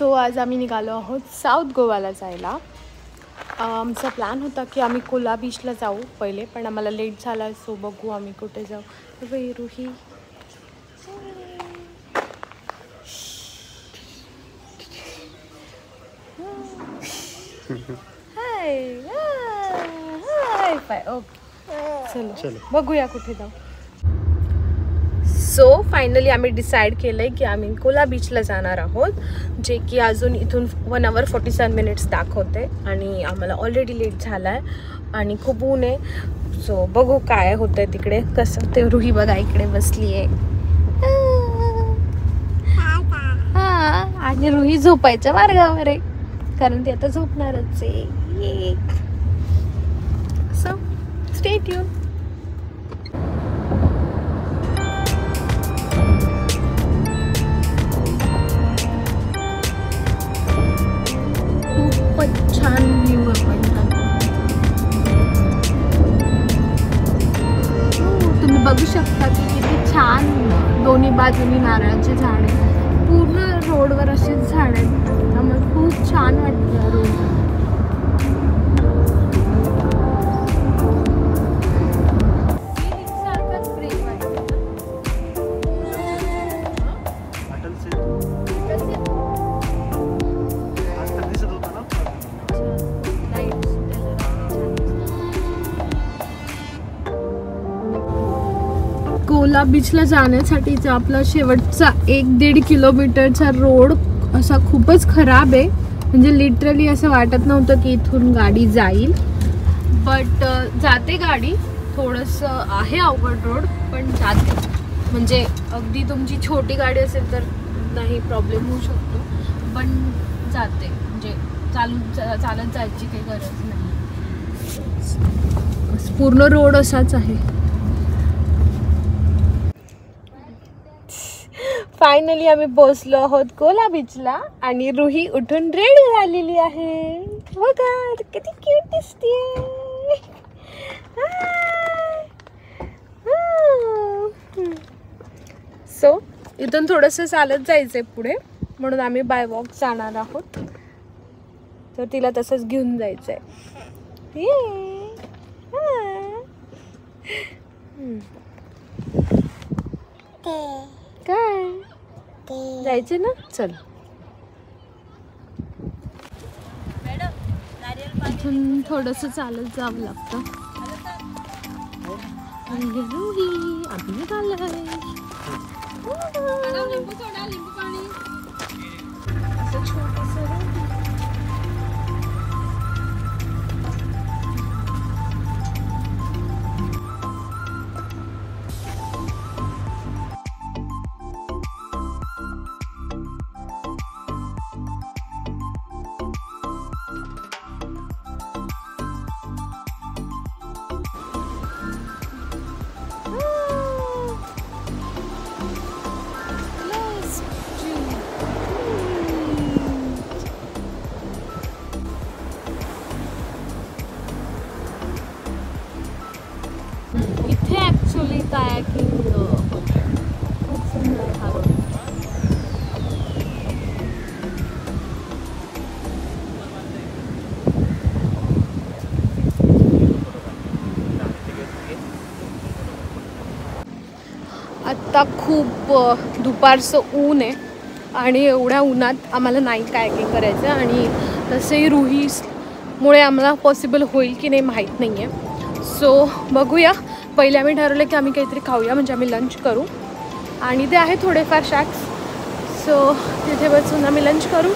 So आज आम्ही निघालो आहोत साऊथ गोवाला जायला. आमचा प्लॅन होता की आम्ही कोला बीचला जाऊ पहिले, पण आम्हाला लेट झाला. सो बघू आम्ही कुठे जाऊ. रुही हाय हाय. ओके चलो बघूया कुठे जाऊ. सो फायनली आम्ही डिसाईड केलं आहे की आम्ही कोला बीचला जाणार आहोत, जे की अजून इथून 1 hour 47 minutes दाखवते आणि आम्हाला ऑलरेडी लेट झाला आहे आणि खूप ऊन आहे. सो बघू काय होतं आहे तिकडे. कसं ते रुही बघा इकडे बसली आहे. हां, आणि रुही झोपायच्या मार्गावर आहे कारण ती आता झोपणारच आहे. So stay tune. छान व्ह्यू आहे पण तुम्ही बघू शकता की किती छान दोन्ही बाजूनी नारळाचे झाड आहे. पूर्ण रोडवर असेच झाड आहेत, त्यामुळे खूप छान वाटतं रोड. कोला बीचला जाण्यासाठीचा आपला शेवटचा 1-1.5 किलोमीटरचा रोड असा खूपच खराब आहे. म्हणजे लिटरली असं वाटत नव्हतं की इथून गाडी जाईल, बट जाते गाडी. थोडंसं आहे अवघड रोड पण जाते. म्हणजे अगदी तुमची छोटी गाडी असेल तर नाही प्रॉब्लेम होऊ शकतो, पण जाते. म्हणजे चालत जायची काही गरज नाही. पूर्ण रोड असाच आहे. फायनली आम्ही पोहोचलो आहोत कोला बीचला आणि रुही उठून रेडी झालेली आहे. बघा किती क्यूट दिसते. सो इथून थोडंसं चालत जायचंय पुढे, म्हणून आम्ही बाय वॉक जाणार आहोत. तर तिला तसंच घेऊन जायचंय. काय जायचं ना, चल. इथून थोडंसं चालत जावं लागतं. आम्ही निघालोय. असं छोटंसं इथे ॲक्च्युली कायाकिंग खूप सुंदर आहे. आत्ता खूप दुपारचं ऊन आहे आणि एवढ्या उन्हात आम्हाला नाही कायाकिंग करायचं. आणि तसंही रुहीमुळे आम्हाला पॉसिबल होईल की नाही माहीत नाही आहे. सो बघूया. पहिले आम्ही ठरवलं की आम्ही काहीतरी खाऊया, म्हणजे आम्ही लंच करू. आणि ते आहे थोडेफार शॅक्स, सो तिथे बसून आम्ही लंच करू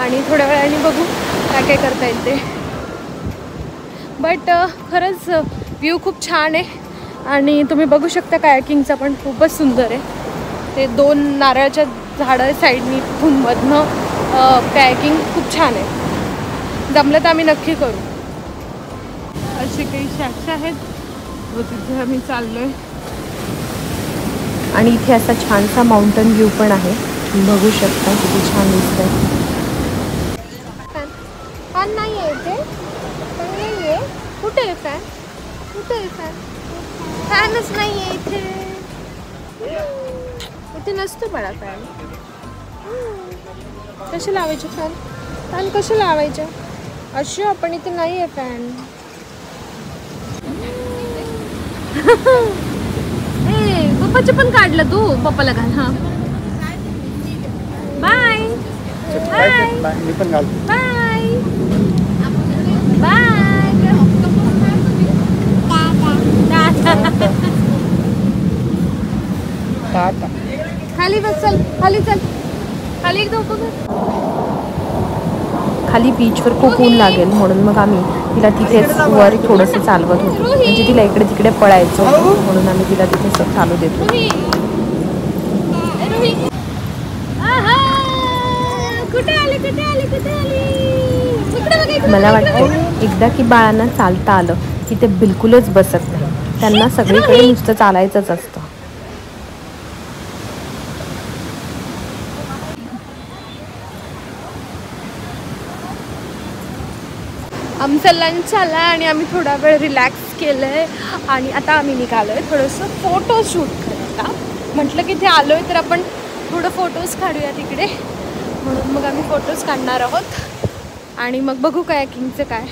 आणि थोड्या वेळाने बघू काय काय करता येईल ते. बट खरंच व्ह्यू खूप छान आहे आणि तुम्ही बघू शकता कायाकिंगचा पण खूपच सुंदर आहे. ते 2 नारळाच्या झाडं साईडनी तिथून मधनं कायाकिंग खूप छान आहे. जमलं तर आम्ही नक्की करू. असे काही शॅक्स आहेत व तिथे आम्ही चाललोय. आणि इथे असा छानसा माउंटन व्ह्यू पण आहे, बघू शकता किती छान दिसतंय. फॅन नाही आहे इथे, पण नाही आहे. कुठे आहे फॅन? कुठे आहे फॅन? फॅनच नाही आहे इथे. इथे नसतो बडा फॅन. कसे लावायचे फॅन? फॅन कसे लावायचे? अशी आपण इथे नाही आहे फॅन. ए पप्पाचे पण काढलं तू. पप्पाला घाल. हा बाय बाय. मी पण घालतो. Bye bye. टाटा. खाली बस. चल खाली चल. खाली एकदम खाली बीचवर खूप ऊन लागेल म्हणून मग आम्ही तिला तिथेच वर थोडंसं चालवत होतो. म्हणजे तिला इकडे तिकडे पळायचं होतं म्हणून आम्ही तिला तिथे चालू देतो. मला वाटतं एकदा की बाळांना चालता आलं की ते बिलकुलच बसत नाही. त्यांना सगळीकडे नुसतं चालायचंच असतं. आमचा लंच आला आणि आम्ही थोडा वेळ रिलॅक्स केलं आहे आणि आता आम्ही निघालो आहे थोडंसं फोटो शूट करायला. म्हटलं की इथे आलो आहे तर आपण थोडं फोटोज काढूया तिकडे, म्हणून मग आम्ही फोटोज काढणार आहोत आणि मग बघू कायाकिंगचं काय.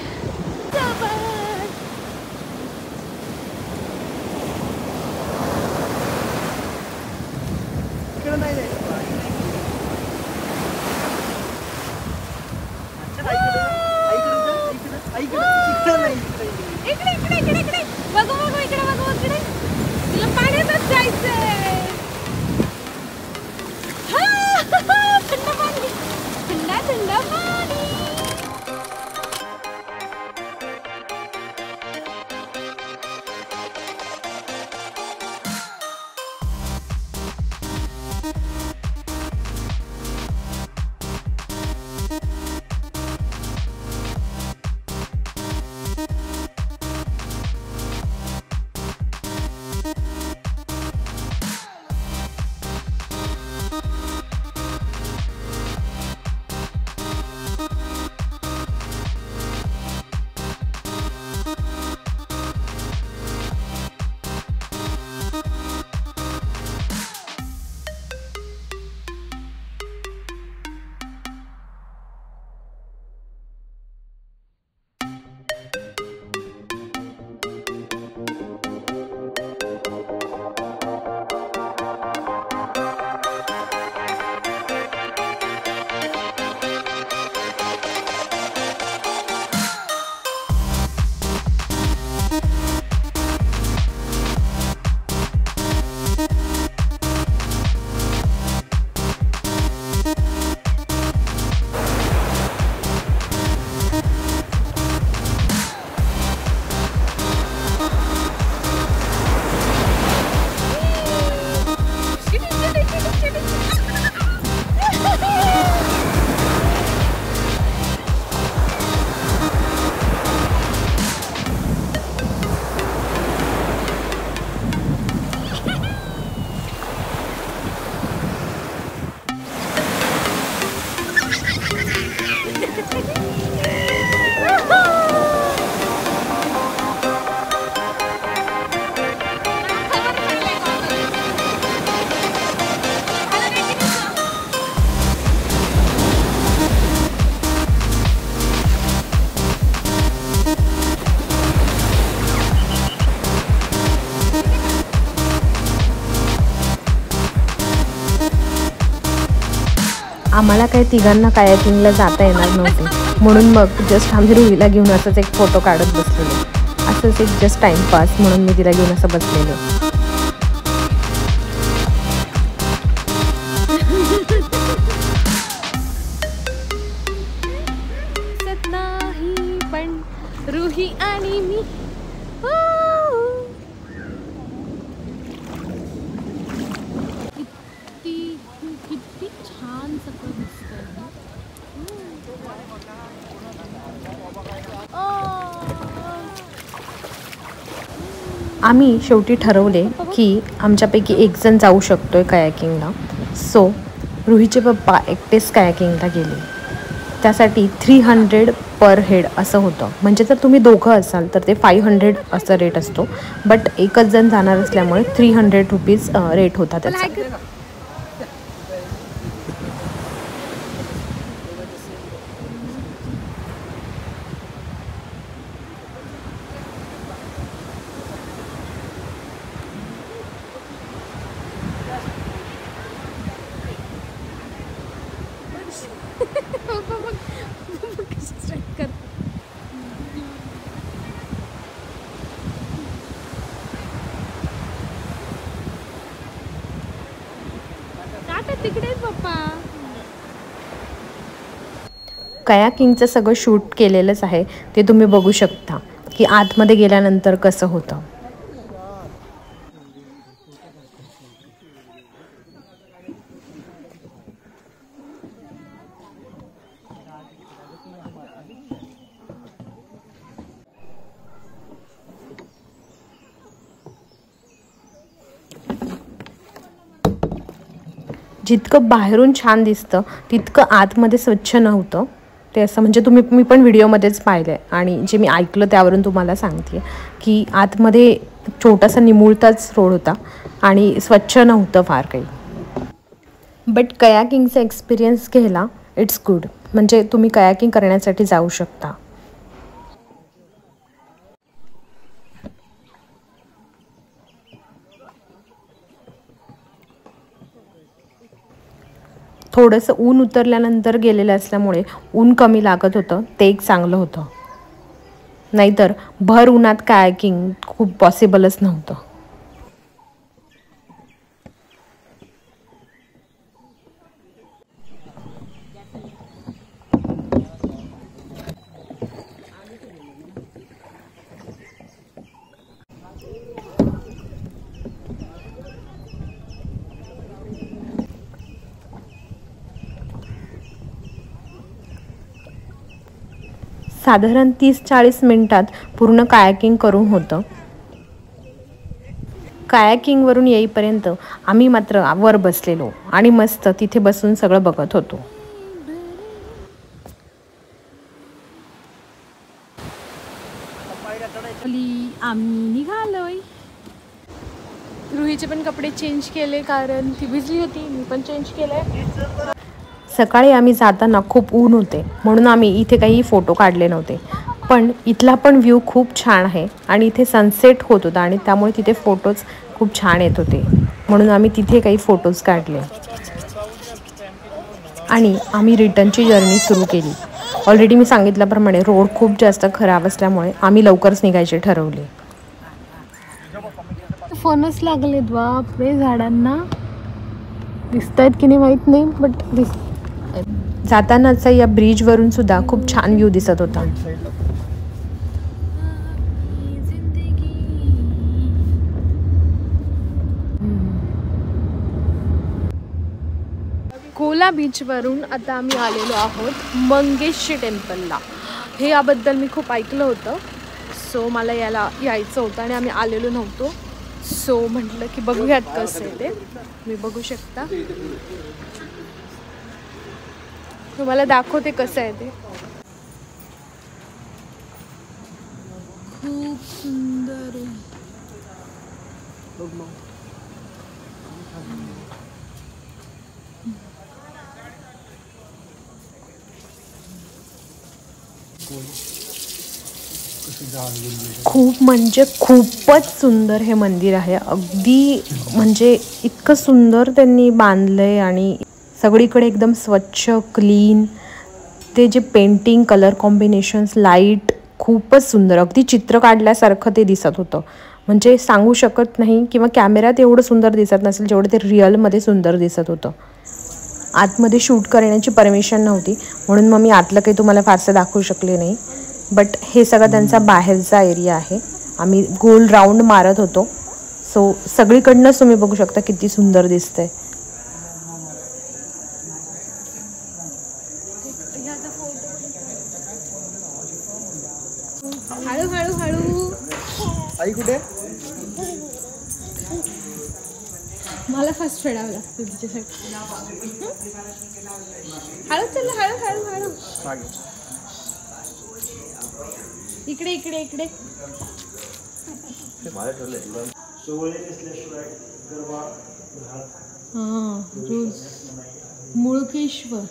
आम्हाला काही तिघांना कायाकिंगला जाता येणार नव्हते म्हणून मग जस्ट आम्ही रुहीला घेऊन असंच एक फोटो काढत बसलेलो. असंच एक जस्ट टाइमपास म्हणून मी तिला घेऊन असं बसलेलो. नाही पण रुही आणि मी किती छान सगळं दिसतंय. आम्ही शेवटी ठरवले की आमच्यापैकी एक जण जाऊ शकतोय कायाकिंगला. सो रुहीचे पप्पा एकटेच कायाकिंगला गेले. त्यासाठी 300 पर हेड असं होतं. म्हणजे जर तुम्ही दोघं असाल तर ते 500 असा रेट असतो, बट एकच जण जाणार असल्यामुळे 300 रुपीज रेट होता त्याचा. पप्पा. कयाकिंगचं सगळं शूट केलेलंच आहे, ते तुम्ही बघू शकता की आतमध्ये गेल्यानंतर कसं होतं. जितकं बाहेरून छान दिसतं तितकं आतमध्ये स्वच्छ नव्हतं. ते असं म्हणजे मी पण व्हिडिओमध्येच पाहिलं आहे आणि जे मी ऐकलं त्यावरून तुम्हाला सांगते की आतमध्ये छोटासा निमुळताच रोड होता आणि स्वच्छ नव्हतं फार काही. बट कयाकिंगचा एक्सपिरियन्स घ्यायला इट्स गुड. म्हणजे तुम्ही कयाकिंग करण्यासाठी जाऊ शकता. थोडंसं ऊन उतरल्यानंतर गेलेलं असल्यामुळे ऊन कमी लागत होतं, ते एक चांगलं होतं. नाहीतर भर उन्हात कयाकिंग खूप पॉसिबलच नव्हतं. साधारण 30-40 मिनिटात पूर्ण कायाकिंग करून होतं. कायाकिंगवरून येईपर्यंत आम्ही मात्र वर बसलेलो आणि मस्त तिथे बसून सगळं बघत होतो. आम्ही निघालोय. रुहीचे पण कपडे चेंज केले कारण ती भिजली होती. मी पण चेंज केले. सकाळी आम्ही जाताना खूप ऊन होते म्हणून आम्ही इथे काही फोटो काढले नव्हते. पण इथला पण व्ह्यू खूप छान आहे आणि इथे सनसेट होत होता आणि त्यामुळे तिथे फोटोज खूप छान येत होते म्हणून आम्ही तिथे काही फोटोज काढले आणि आम्ही रिटर्नची जर्नी सुरू केली. ऑलरेडी मी सांगितल्याप्रमाणे रोड खूप जास्त खराब असल्यामुळे आम्ही लवकरच निघायचे ठरवले. फणस लागलेत बापरे झाडांना. दिसत आहेत की नाही माहीत नाही बट जातानाचा या ब्रिजवरून सुद्धा खूप छान व्ह्यू दिसत होता. कोला बीचवरून आता आम्ही आलेलो आहोत मंगेशी टेम्पलला. हे याबद्दल मी खूप ऐकलं होतं, सो मला यायचं होतं आणि आम्ही आलेलो नव्हतो. सो म्हटलं की बघूयात कसं आहे ते. तुम्ही बघू शकता, तुम्हाला दाखवते कसं आहे ते. खूप सुंदर आहे. खूप म्हणजे खूपच सुंदर हे मंदिर आहे. अगदी म्हणजे इतकं सुंदर त्यांनी बांधलंय आणि सगळीकडे एकदम स्वच्छ क्लीन. ते जे पेंटिंग, कलर कॉम्बिनेशन्स, लाईट खूपच सुंदर. अगदी चित्र काढल्यासारखं ते दिसत होतं. म्हणजे सांगू शकत नाही किंवा कॅमेऱ्यात एवढं सुंदर दिसत नसेल जेवढं ते रिअलमध्ये सुंदर दिसत होतं. आतमध्ये शूट करण्याची परमिशन नव्हती म्हणून मग मी आतलं काही तुम्हाला फारसं दाखवू शकले नाही. बट हे सगळं त्यांचा बाहेरचा एरिया आहे. आम्ही गोल राऊंड मारत होतो. सो सगळीकडनंच तुम्ही बघू शकता किती सुंदर दिसतंय. हळू हळू हळू. आई कुठे? मला फर्स्ट फेडावं लागतं तिच्यासाठी. हळू चल, हळू हळू हळू. इकडे इकडे इकडे. हां, रोज मुळकेश्वर.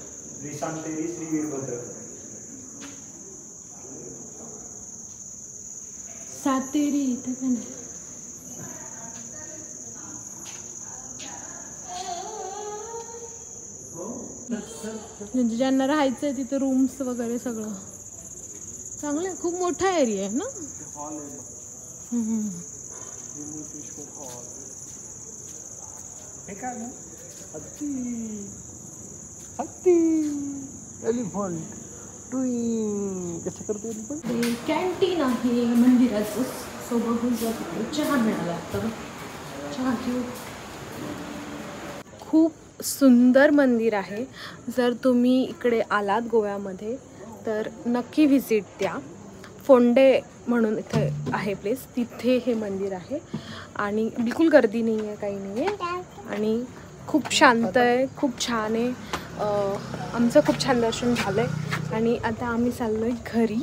सातेरी इथं का नाही. म्हणजे ज्यांना राहायचं आहे तिथं रूम्स वगैरे सगळं चांगलं आहे. खूप मोठा एरिया आहे ना. हत्ती एलिफंट ट्विन कसं करतो एलिफंट. कॅन्टीन आहे मंदिराचं. सो बघू जर चहा मिळाला तर चहा घेऊ. खूप सुंदर मंदिर आहे. जर तुम्ही इकडे आलात गोव्यामध्ये तर नक्की व्हिजिट द्या. फोंडे म्हणून इथे आहे प्लेस, तिथे हे मंदिर आहे आणि बिलकुल गर्दी नाही आहे, काही नाही आहे आणि खूप शांत आहे, खूप छान आहे. आमचं खूप छान दर्शन झालं आहे आणि आता आम्ही चाललो आहे घरी,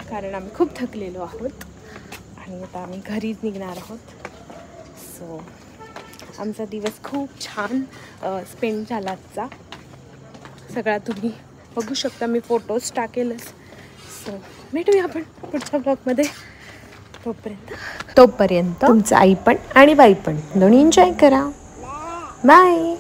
कारण आम्ही खूप थकलेलो आहोत आणि आता आम्ही घरीच निघणार आहोत. सो आमचा दिवस खूप छान स्पेंड झाला आजचा. सगळा तुम्ही बघू शकता, मी फोटोज टाकेलच. सो भेटूया आपण पुढच्या ब्लॉगमध्ये. तोपर्यंत तुमचं आई पण आणि बाई पण दोन्ही एन्जॉय करा. बाय.